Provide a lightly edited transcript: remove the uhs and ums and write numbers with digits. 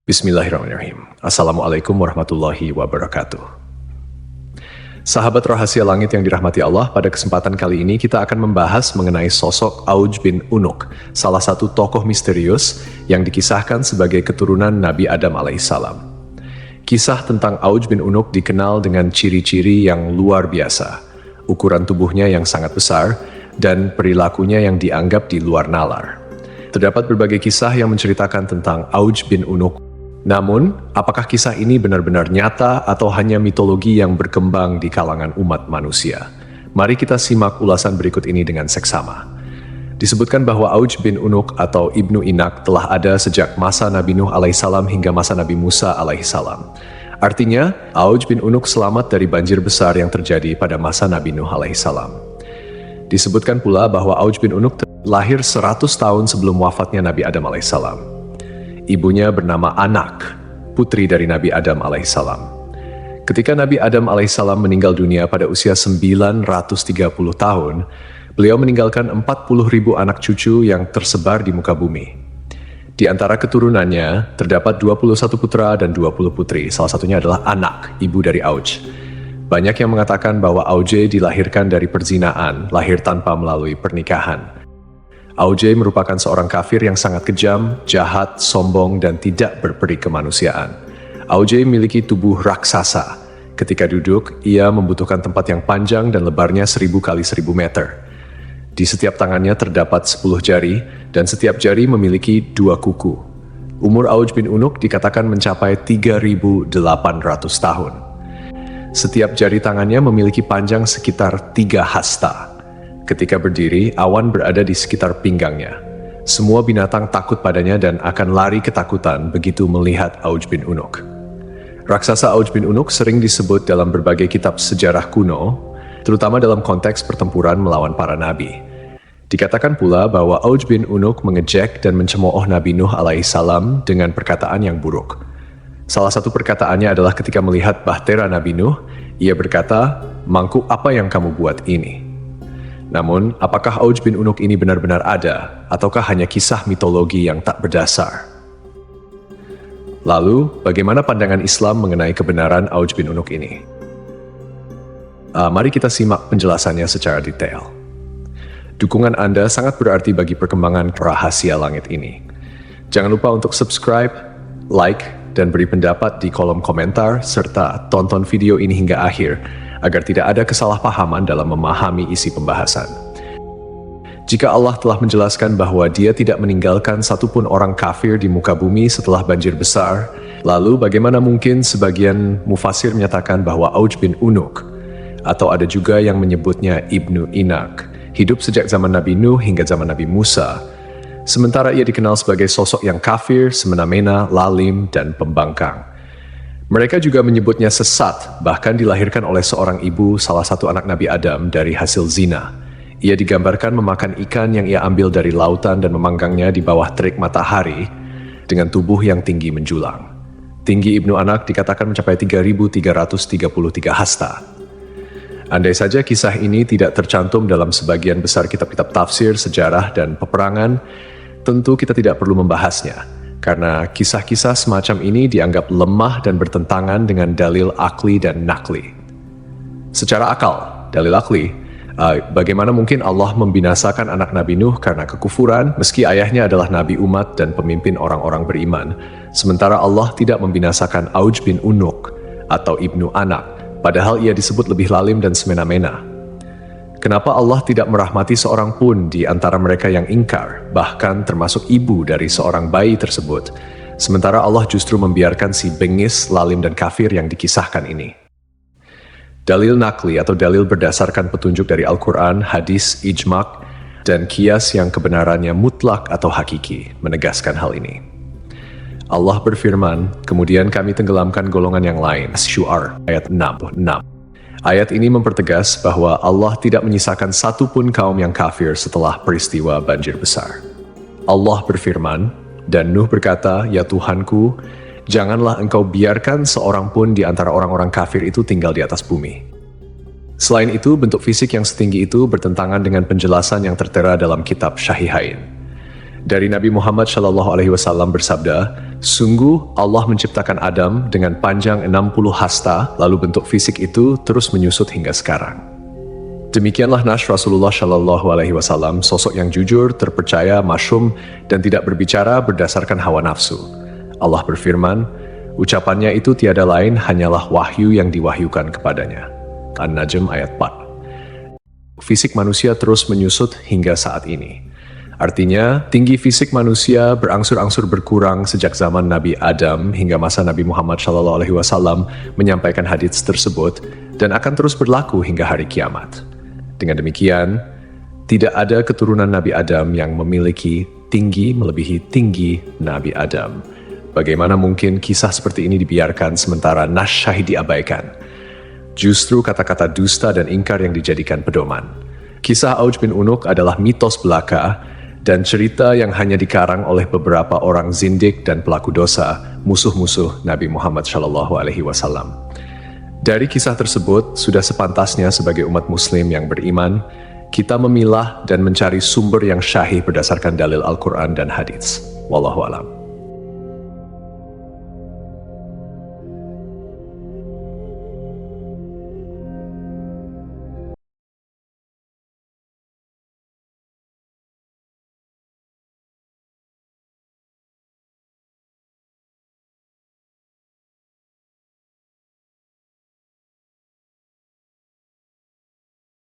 Bismillahirrahmanirrahim. Assalamualaikum warahmatullahi wabarakatuh. Sahabat rahasia langit yang dirahmati Allah, pada kesempatan kali ini kita akan membahas mengenai sosok Auj bin Unuk, salah satu tokoh misterius yang dikisahkan sebagai keturunan Nabi Adam alaihissalam. Kisah tentang Auj bin Unuk dikenal dengan ciri-ciri yang luar biasa, ukuran tubuhnya yang sangat besar, dan perilakunya yang dianggap di luar nalar. Terdapat berbagai kisah yang menceritakan tentang Auj bin Unuk. Namun, apakah kisah ini benar-benar nyata atau hanya mitologi yang berkembang di kalangan umat manusia? Mari kita simak ulasan berikut ini dengan seksama. Disebutkan bahwa Auj bin Unuk atau Ibnu Inak telah ada sejak masa Nabi Nuh alaihissalam hingga masa Nabi Musa alaihissalam. Artinya, Auj bin Unuk selamat dari banjir besar yang terjadi pada masa Nabi Nuh alaihissalam. Disebutkan pula bahwa Auj bin Unuk lahir 100 tahun sebelum wafatnya Nabi Adam alaihissalam. Ibunya bernama Anak, putri dari Nabi Adam alaihissalam. Ketika Nabi Adam alaihissalam meninggal dunia pada usia 930 tahun, beliau meninggalkan 40.000 anak cucu yang tersebar di muka bumi. Di antara keturunannya, terdapat 21 putra dan 20 putri, salah satunya adalah Anak, ibu dari Auj. Banyak yang mengatakan bahwa Auj dilahirkan dari perzinaan, lahir tanpa melalui pernikahan. Auj merupakan seorang kafir yang sangat kejam, jahat, sombong, dan tidak berperi kemanusiaan. Auj memiliki tubuh raksasa. Ketika duduk, ia membutuhkan tempat yang panjang dan lebarnya 1000 kali 1000 meter. Di setiap tangannya terdapat 10 jari, dan setiap jari memiliki 2 kuku. Umur Auj bin Unuk dikatakan mencapai 3.800 tahun. Setiap jari tangannya memiliki panjang sekitar 3 hasta. Ketika berdiri, awan berada di sekitar pinggangnya. Semua binatang takut padanya dan akan lari ketakutan begitu melihat Auj bin Unuk. Raksasa Auj bin Unuk sering disebut dalam berbagai kitab sejarah kuno, terutama dalam konteks pertempuran melawan para nabi. Dikatakan pula bahwa Auj bin Unuk mengejek dan mencemooh Nabi Nuh alaihissalam dengan perkataan yang buruk. Salah satu perkataannya adalah ketika melihat bahtera Nabi Nuh, ia berkata, "Mangkuk apa yang kamu buat ini?" Namun, apakah Auj bin Unuk ini benar-benar ada, ataukah hanya kisah mitologi yang tak berdasar? Lalu, bagaimana pandangan Islam mengenai kebenaran Auj bin Unuk ini? Mari kita simak penjelasannya secara detail. Dukungan Anda sangat berarti bagi perkembangan rahasia langit ini. Jangan lupa untuk subscribe, like, dan beri pendapat di kolom komentar, serta tonton video ini hingga akhir, agar tidak ada kesalahpahaman dalam memahami isi pembahasan. Jika Allah telah menjelaskan bahwa Dia tidak meninggalkan satupun orang kafir di muka bumi setelah banjir besar, lalu bagaimana mungkin sebagian mufasir menyatakan bahwa Auj bin Unuk, atau ada juga yang menyebutnya Ibnu Inak, hidup sejak zaman Nabi Nuh hingga zaman Nabi Musa, sementara ia dikenal sebagai sosok yang kafir, semena-mena, lalim, dan pembangkang. Mereka juga menyebutnya sesat, bahkan dilahirkan oleh seorang ibu salah satu anak Nabi Adam dari hasil zina. Ia digambarkan memakan ikan yang ia ambil dari lautan dan memanggangnya di bawah terik matahari dengan tubuh yang tinggi menjulang. Tinggi Ibnu Anak dikatakan mencapai 3.333 hasta. Andai saja kisah ini tidak tercantum dalam sebagian besar kitab-kitab tafsir, sejarah, dan peperangan, tentu kita tidak perlu membahasnya. Karena kisah-kisah semacam ini dianggap lemah dan bertentangan dengan dalil akli dan nakli. Secara akal, dalil akli, bagaimana mungkin Allah membinasakan anak Nabi Nuh karena kekufuran, meski ayahnya adalah nabi umat dan pemimpin orang-orang beriman, sementara Allah tidak membinasakan Auj bin Unuk atau Ibnu Anak, padahal ia disebut lebih lalim dan semena-mena. Kenapa Allah tidak merahmati seorang pun di antara mereka yang ingkar, bahkan termasuk ibu dari seorang bayi tersebut, sementara Allah justru membiarkan si bengis, lalim, dan kafir yang dikisahkan ini? Dalil nakli atau dalil berdasarkan petunjuk dari Al-Quran, hadis, ijma', dan qiyas yang kebenarannya mutlak atau hakiki, menegaskan hal ini. Allah berfirman, kemudian kami tenggelamkan golongan yang lain. Syu'ar, ayat 66. Ayat ini mempertegas bahwa Allah tidak menyisakan satupun kaum yang kafir setelah peristiwa banjir besar. Allah berfirman, dan Nuh berkata, "Ya Tuhanku, janganlah engkau biarkan seorang pun di antara orang-orang kafir itu tinggal di atas bumi." Selain itu, bentuk fisik yang setinggi itu bertentangan dengan penjelasan yang tertera dalam kitab Syahihain. Dari Nabi Muhammad SAW bersabda, sungguh Allah menciptakan Adam dengan panjang 60 hasta, lalu bentuk fisik itu terus menyusut hingga sekarang. Demikianlah Nash Rasulullah SAW, sosok yang jujur, terpercaya, masyhum, dan tidak berbicara berdasarkan hawa nafsu. Allah berfirman, ucapannya itu tiada lain hanyalah wahyu yang diwahyukan kepadanya. An-Najm ayat 4. Fisik manusia terus menyusut hingga saat ini. Artinya, tinggi fisik manusia berangsur-angsur berkurang sejak zaman Nabi Adam hingga masa Nabi Muhammad SAW menyampaikan hadits tersebut dan akan terus berlaku hingga hari kiamat. Dengan demikian, tidak ada keturunan Nabi Adam yang memiliki tinggi melebihi tinggi Nabi Adam. Bagaimana mungkin kisah seperti ini dibiarkan sementara Nash Syahid diabaikan? Justru kata-kata dusta dan ingkar yang dijadikan pedoman. Kisah Auj bin Unuk adalah mitos belaka dan cerita yang hanya dikarang oleh beberapa orang zindik dan pelaku dosa, musuh-musuh Nabi Muhammad SAW. Dari kisah tersebut, sudah sepantasnya sebagai umat muslim yang beriman, kita memilah dan mencari sumber yang syahih berdasarkan dalil Al-Quran dan hadits. Wallahu a'lam.